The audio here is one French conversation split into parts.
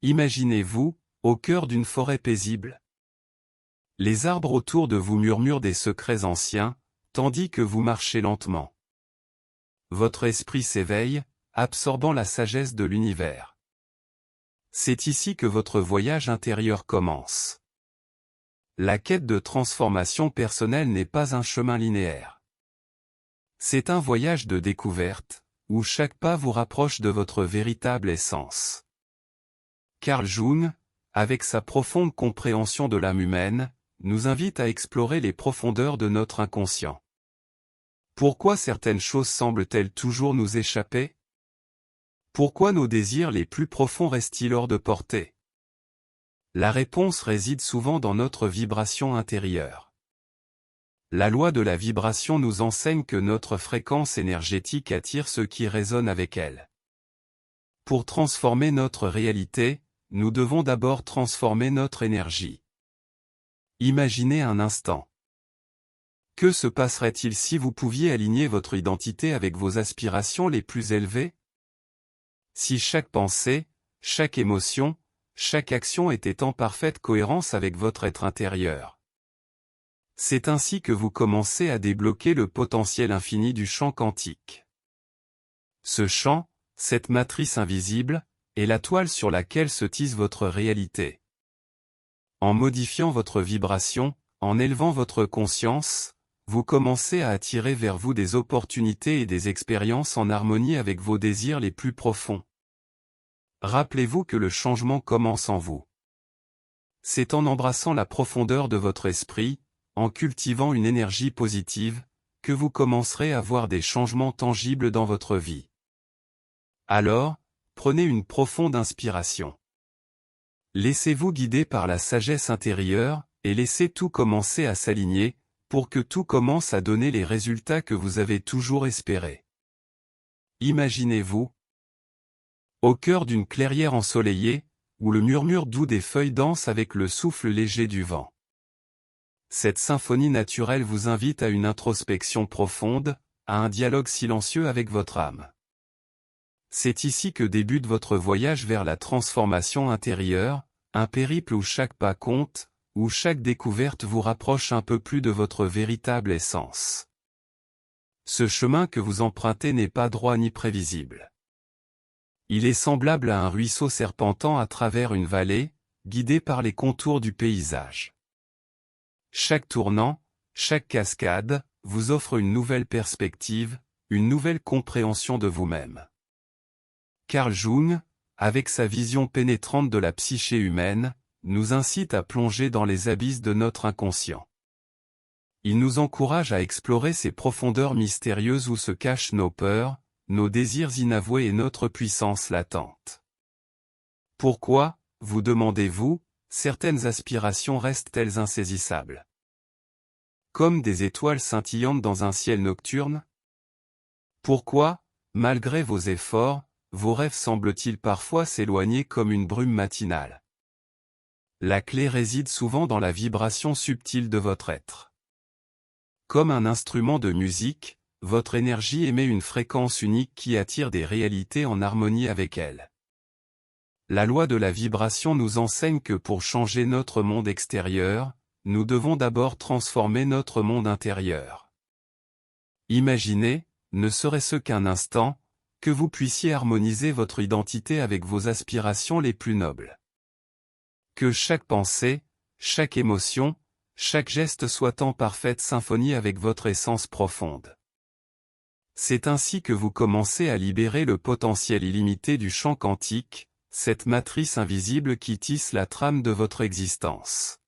Imaginez-vous, au cœur d'une forêt paisible. Les arbres autour de vous murmurent des secrets anciens, tandis que vous marchez lentement. Votre esprit s'éveille, absorbant la sagesse de l'univers. C'est ici que votre voyage intérieur commence. La quête de transformation personnelle n'est pas un chemin linéaire. C'est un voyage de découverte, où chaque pas vous rapproche de votre véritable essence. Carl Jung, avec sa profonde compréhension de l'âme humaine, nous invite à explorer les profondeurs de notre inconscient. Pourquoi certaines choses semblent-elles toujours nous échapper? Pourquoi nos désirs les plus profonds restent-ils hors de portée? La réponse réside souvent dans notre vibration intérieure. La loi de la vibration nous enseigne que notre fréquence énergétique attire ceux qui résonnent avec elle. Pour transformer notre réalité, nous devons d'abord transformer notre énergie. Imaginez un instant. Que se passerait-il si vous pouviez aligner votre identité avec vos aspirations les plus élevées? Si chaque pensée, chaque émotion, chaque action était en parfaite cohérence avec votre être intérieur. C'est ainsi que vous commencez à débloquer le potentiel infini du champ quantique. Ce champ, cette matrice invisible, est la toile sur laquelle se tisse votre réalité. En modifiant votre vibration, en élevant votre conscience, vous commencez à attirer vers vous des opportunités et des expériences en harmonie avec vos désirs les plus profonds. Rappelez-vous que le changement commence en vous. C'est en embrassant la profondeur de votre esprit, en cultivant une énergie positive, que vous commencerez à voir des changements tangibles dans votre vie. Alors, prenez une profonde inspiration. Laissez-vous guider par la sagesse intérieure, et laissez tout commencer à s'aligner, pour que tout commence à donner les résultats que vous avez toujours espérés. Imaginez-vous au cœur d'une clairière ensoleillée, où le murmure doux des feuilles danse avec le souffle léger du vent. Cette symphonie naturelle vous invite à une introspection profonde, à un dialogue silencieux avec votre âme. C'est ici que débute votre voyage vers la transformation intérieure, un périple où chaque pas compte, où chaque découverte vous rapproche un peu plus de votre véritable essence. Ce chemin que vous empruntez n'est pas droit ni prévisible. Il est semblable à un ruisseau serpentant à travers une vallée, guidé par les contours du paysage. Chaque tournant, chaque cascade, vous offre une nouvelle perspective, une nouvelle compréhension de vous-même. Carl Jung, avec sa vision pénétrante de la psyché humaine, nous incite à plonger dans les abysses de notre inconscient. Il nous encourage à explorer ces profondeurs mystérieuses où se cachent nos peurs, nos désirs inavoués et notre puissance latente. Pourquoi, vous demandez-vous, certaines aspirations restent-elles insaisissables? Comme des étoiles scintillantes dans un ciel nocturne? Pourquoi, malgré vos efforts, vos rêves semblent-ils parfois s'éloigner comme une brume matinale? La clé réside souvent dans la vibration subtile de votre être. Comme un instrument de musique, votre énergie émet une fréquence unique qui attire des réalités en harmonie avec elle. La loi de la vibration nous enseigne que pour changer notre monde extérieur, nous devons d'abord transformer notre monde intérieur. Imaginez, ne serait-ce qu'un instant, que vous puissiez harmoniser votre identité avec vos aspirations les plus nobles. Que chaque pensée, chaque émotion, chaque geste soit en parfaite symphonie avec votre essence profonde. C'est ainsi que vous commencez à libérer le potentiel illimité du champ quantique, cette matrice invisible qui tisse la trame de votre existence.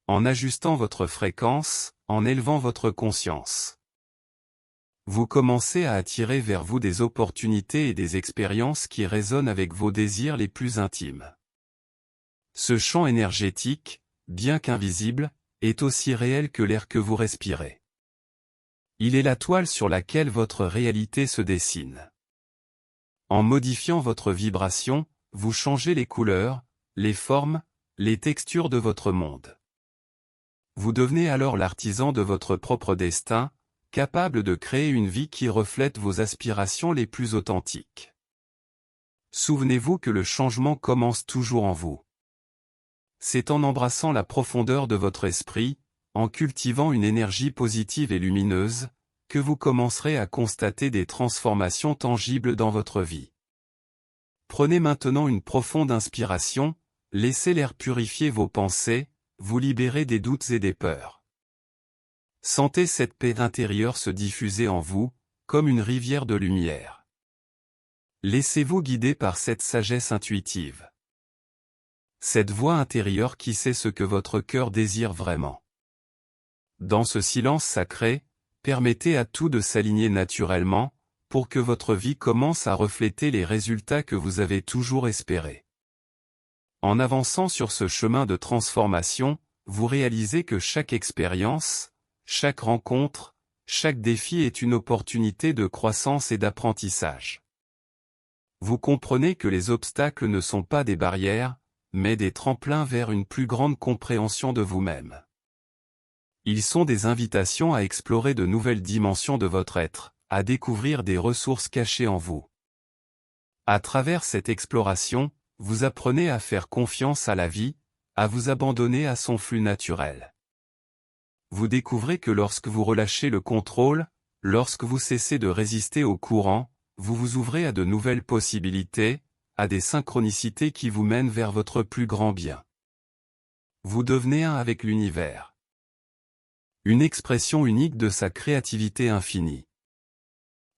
En ajustant votre fréquence, en élevant votre conscience, vous commencez à attirer vers vous des opportunités et des expériences qui résonnent avec vos désirs les plus intimes. Ce champ énergétique, bien qu'invisible, est aussi réel que l'air que vous respirez. Il est la toile sur laquelle votre réalité se dessine. En modifiant votre vibration, vous changez les couleurs, les formes, les textures de votre monde. Vous devenez alors l'artisan de votre propre destin, capable de créer une vie qui reflète vos aspirations les plus authentiques. Souvenez-vous que le changement commence toujours en vous. C'est en embrassant la profondeur de votre esprit, en cultivant une énergie positive et lumineuse, que vous commencerez à constater des transformations tangibles dans votre vie. Prenez maintenant une profonde inspiration, laissez l'air purifier vos pensées, vous libérer des doutes et des peurs. Sentez cette paix intérieure se diffuser en vous, comme une rivière de lumière. Laissez-vous guider par cette sagesse intuitive. Cette voix intérieure qui sait ce que votre cœur désire vraiment. Dans ce silence sacré, permettez à tout de s'aligner naturellement, pour que votre vie commence à refléter les résultats que vous avez toujours espérés. En avançant sur ce chemin de transformation, vous réalisez que chaque expérience, chaque rencontre, chaque défi est une opportunité de croissance et d'apprentissage. Vous comprenez que les obstacles ne sont pas des barrières, mais des tremplins vers une plus grande compréhension de vous-même. Ils sont des invitations à explorer de nouvelles dimensions de votre être, à découvrir des ressources cachées en vous. À travers cette exploration, vous apprenez à faire confiance à la vie, à vous abandonner à son flux naturel. Vous découvrez que lorsque vous relâchez le contrôle, lorsque vous cessez de résister au courant, vous vous ouvrez à de nouvelles possibilités, à des synchronicités qui vous mènent vers votre plus grand bien. Vous devenez un avec l'univers. Une expression unique de sa créativité infinie.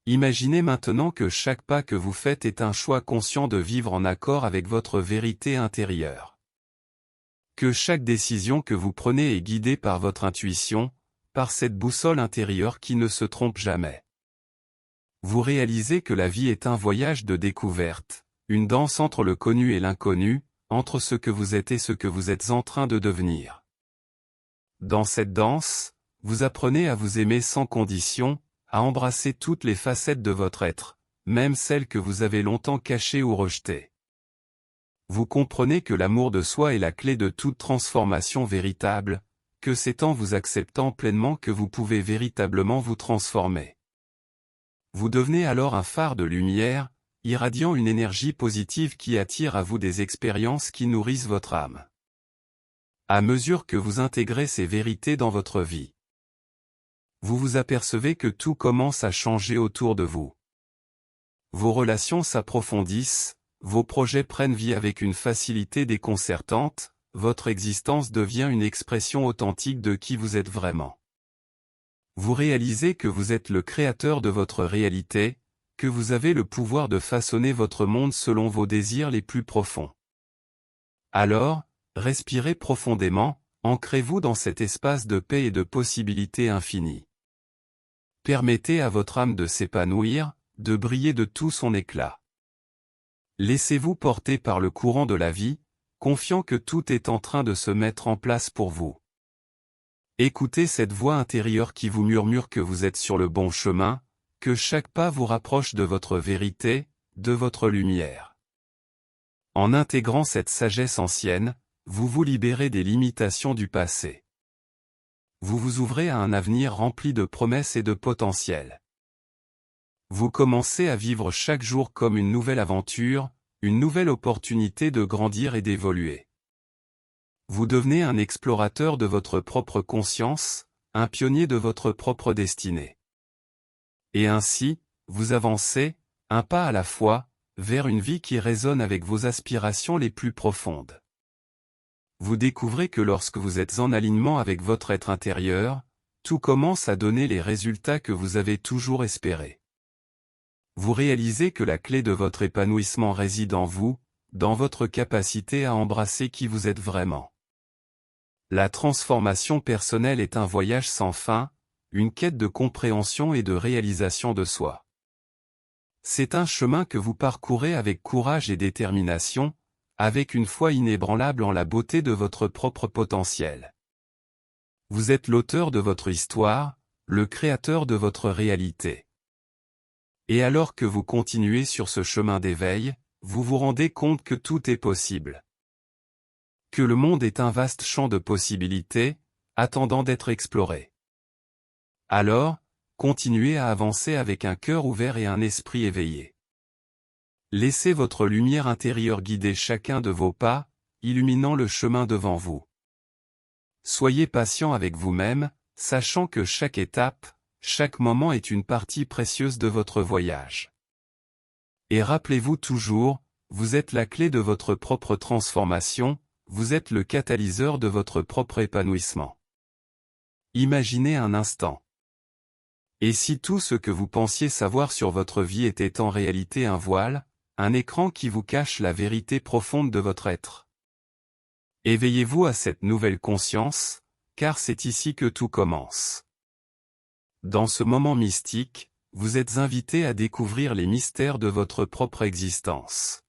Imaginez maintenant que chaque pas que vous faites est un choix conscient de vivre en accord avec votre vérité intérieure. Que chaque décision que vous prenez est guidée par votre intuition, par cette boussole intérieure qui ne se trompe jamais. Vous réalisez que la vie est un voyage de découverte, une danse entre le connu et l'inconnu, entre ce que vous êtes et ce que vous êtes en train de devenir. Dans cette danse, vous apprenez à vous aimer sans condition, à embrasser toutes les facettes de votre être, même celles que vous avez longtemps cachées ou rejetées. Vous comprenez que l'amour de soi est la clé de toute transformation véritable, que c'est en vous acceptant pleinement que vous pouvez véritablement vous transformer. Vous devenez alors un phare de lumière, irradiant une énergie positive qui attire à vous des expériences qui nourrissent votre âme. À mesure que vous intégrez ces vérités dans votre vie, vous vous apercevez que tout commence à changer autour de vous. Vos relations s'approfondissent, vos projets prennent vie avec une facilité déconcertante, votre existence devient une expression authentique de qui vous êtes vraiment. Vous réalisez que vous êtes le créateur de votre réalité, que vous avez le pouvoir de façonner votre monde selon vos désirs les plus profonds. Alors, respirez profondément, ancrez-vous dans cet espace de paix et de possibilités infinies. Permettez à votre âme de s'épanouir, de briller de tout son éclat. Laissez-vous porter par le courant de la vie, confiant que tout est en train de se mettre en place pour vous. Écoutez cette voix intérieure qui vous murmure que vous êtes sur le bon chemin, que chaque pas vous rapproche de votre vérité, de votre lumière. En intégrant cette sagesse ancienne, vous vous libérez des limitations du passé. Vous vous ouvrez à un avenir rempli de promesses et de potentiel. Vous commencez à vivre chaque jour comme une nouvelle aventure, une nouvelle opportunité de grandir et d'évoluer. Vous devenez un explorateur de votre propre conscience, un pionnier de votre propre destinée. Et ainsi, vous avancez, un pas à la fois, vers une vie qui résonne avec vos aspirations les plus profondes. Vous découvrez que lorsque vous êtes en alignement avec votre être intérieur, tout commence à donner les résultats que vous avez toujours espérés. Vous réalisez que la clé de votre épanouissement réside en vous, dans votre capacité à embrasser qui vous êtes vraiment. La transformation personnelle est un voyage sans fin, une quête de compréhension et de réalisation de soi. C'est un chemin que vous parcourez avec courage et détermination, avec une foi inébranlable en la beauté de votre propre potentiel. Vous êtes l'auteur de votre histoire, le créateur de votre réalité. Et alors que vous continuez sur ce chemin d'éveil, vous vous rendez compte que tout est possible. Que le monde est un vaste champ de possibilités, attendant d'être exploré. Alors, continuez à avancer avec un cœur ouvert et un esprit éveillé. Laissez votre lumière intérieure guider chacun de vos pas, illuminant le chemin devant vous. Soyez patient avec vous-même, sachant que chaque étape, chaque moment est une partie précieuse de votre voyage. Et rappelez-vous toujours, vous êtes la clé de votre propre transformation, vous êtes le catalyseur de votre propre épanouissement. Imaginez un instant. Et si tout ce que vous pensiez savoir sur votre vie était en réalité un voile, un écran qui vous cache la vérité profonde de votre être? Éveillez-vous à cette nouvelle conscience, car c'est ici que tout commence. Dans ce moment mystique, vous êtes invité à découvrir les mystères de votre propre existence.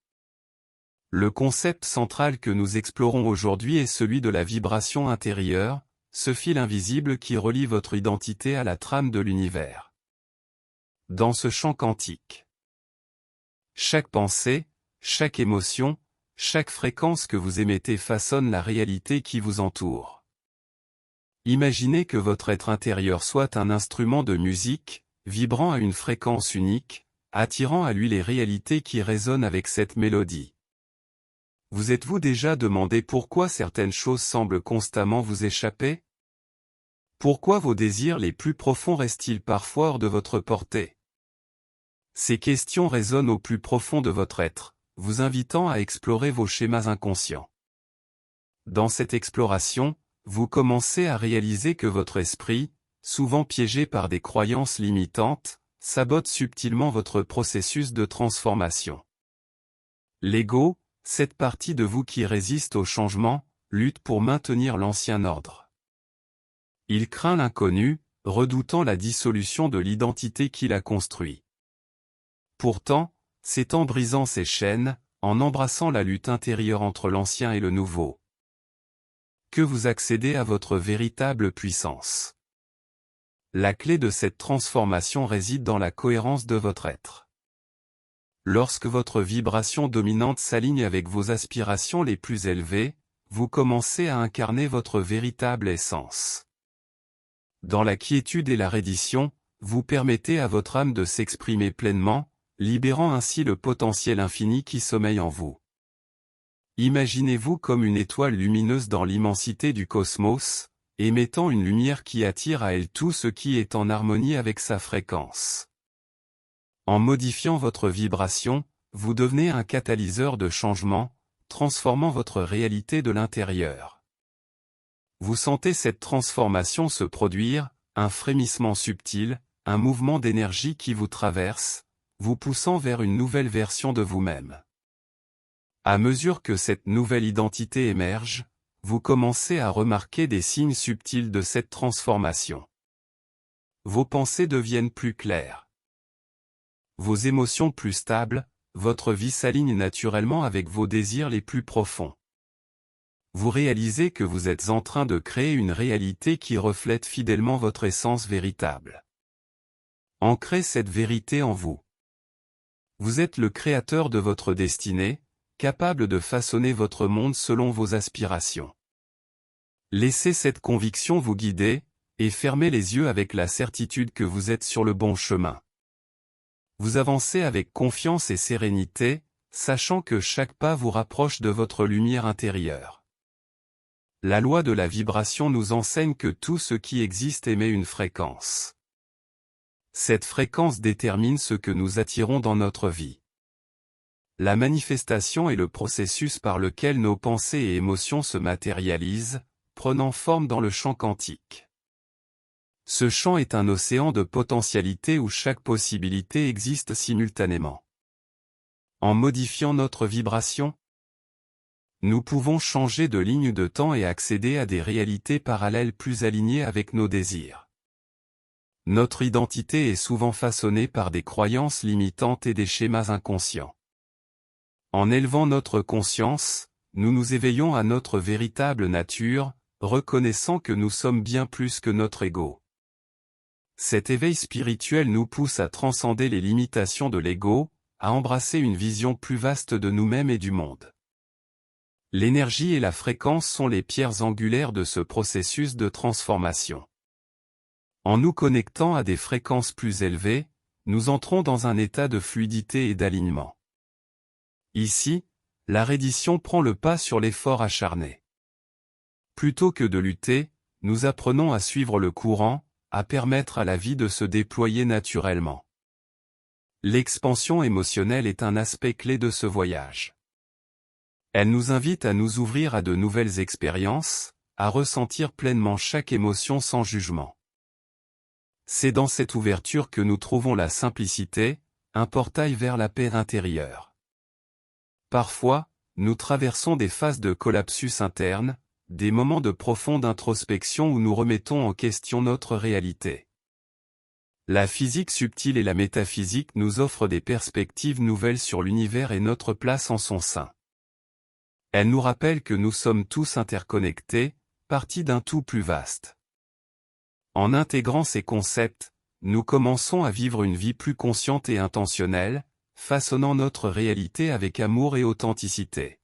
Le concept central que nous explorons aujourd'hui est celui de la vibration intérieure, ce fil invisible qui relie votre identité à la trame de l'univers. Dans ce champ quantique, chaque pensée, chaque émotion, chaque fréquence que vous émettez façonne la réalité qui vous entoure. Imaginez que votre être intérieur soit un instrument de musique, vibrant à une fréquence unique, attirant à lui les réalités qui résonnent avec cette mélodie. Vous êtes-vous déjà demandé pourquoi certaines choses semblent constamment vous échapper? Pourquoi vos désirs les plus profonds restent-ils parfois hors de votre portée? Ces questions résonnent au plus profond de votre être, vous invitant à explorer vos schémas inconscients. Dans cette exploration, vous commencez à réaliser que votre esprit, souvent piégé par des croyances limitantes, sabote subtilement votre processus de transformation. L'ego, cette partie de vous qui résiste au changement, lutte pour maintenir l'ancien ordre. Il craint l'inconnu, redoutant la dissolution de l'identité qu'il a construit. Pourtant, c'est en brisant ces chaînes, en embrassant la lutte intérieure entre l'ancien et le nouveau, que vous accédez à votre véritable puissance. La clé de cette transformation réside dans la cohérence de votre être. Lorsque votre vibration dominante s'aligne avec vos aspirations les plus élevées, vous commencez à incarner votre véritable essence. Dans la quiétude et la reddition, vous permettez à votre âme de s'exprimer pleinement, libérant ainsi le potentiel infini qui sommeille en vous. Imaginez-vous comme une étoile lumineuse dans l'immensité du cosmos, émettant une lumière qui attire à elle tout ce qui est en harmonie avec sa fréquence. En modifiant votre vibration, vous devenez un catalyseur de changement, transformant votre réalité de l'intérieur. Vous sentez cette transformation se produire, un frémissement subtil, un mouvement d'énergie qui vous traverse, vous poussant vers une nouvelle version de vous-même. À mesure que cette nouvelle identité émerge, vous commencez à remarquer des signes subtils de cette transformation. Vos pensées deviennent plus claires. Vos émotions plus stables, votre vie s'aligne naturellement avec vos désirs les plus profonds. Vous réalisez que vous êtes en train de créer une réalité qui reflète fidèlement votre essence véritable. Ancrez cette vérité en vous. Vous êtes le créateur de votre destinée, capable de façonner votre monde selon vos aspirations. Laissez cette conviction vous guider, et fermez les yeux avec la certitude que vous êtes sur le bon chemin. Vous avancez avec confiance et sérénité, sachant que chaque pas vous rapproche de votre lumière intérieure. La loi de la vibration nous enseigne que tout ce qui existe émet une fréquence. Cette fréquence détermine ce que nous attirons dans notre vie. La manifestation est le processus par lequel nos pensées et émotions se matérialisent, prenant forme dans le champ quantique. Ce champ est un océan de potentialités où chaque possibilité existe simultanément. En modifiant notre vibration, nous pouvons changer de ligne de temps et accéder à des réalités parallèles plus alignées avec nos désirs. Notre identité est souvent façonnée par des croyances limitantes et des schémas inconscients. En élevant notre conscience, nous nous éveillons à notre véritable nature, reconnaissant que nous sommes bien plus que notre ego. Cet éveil spirituel nous pousse à transcender les limitations de l'ego, à embrasser une vision plus vaste de nous-mêmes et du monde. L'énergie et la fréquence sont les pierres angulaires de ce processus de transformation. En nous connectant à des fréquences plus élevées, nous entrons dans un état de fluidité et d'alignement. Ici, la reddition prend le pas sur l'effort acharné. Plutôt que de lutter, nous apprenons à suivre le courant, à permettre à la vie de se déployer naturellement. L'expansion émotionnelle est un aspect clé de ce voyage. Elle nous invite à nous ouvrir à de nouvelles expériences, à ressentir pleinement chaque émotion sans jugement. C'est dans cette ouverture que nous trouvons la simplicité, un portail vers la paix intérieure. Parfois, nous traversons des phases de collapsus interne, des moments de profonde introspection où nous remettons en question notre réalité. La physique subtile et la métaphysique nous offrent des perspectives nouvelles sur l'univers et notre place en son sein. Elles nous rappellent que nous sommes tous interconnectés, partie d'un tout plus vaste. En intégrant ces concepts, nous commençons à vivre une vie plus consciente et intentionnelle, façonnant notre réalité avec amour et authenticité.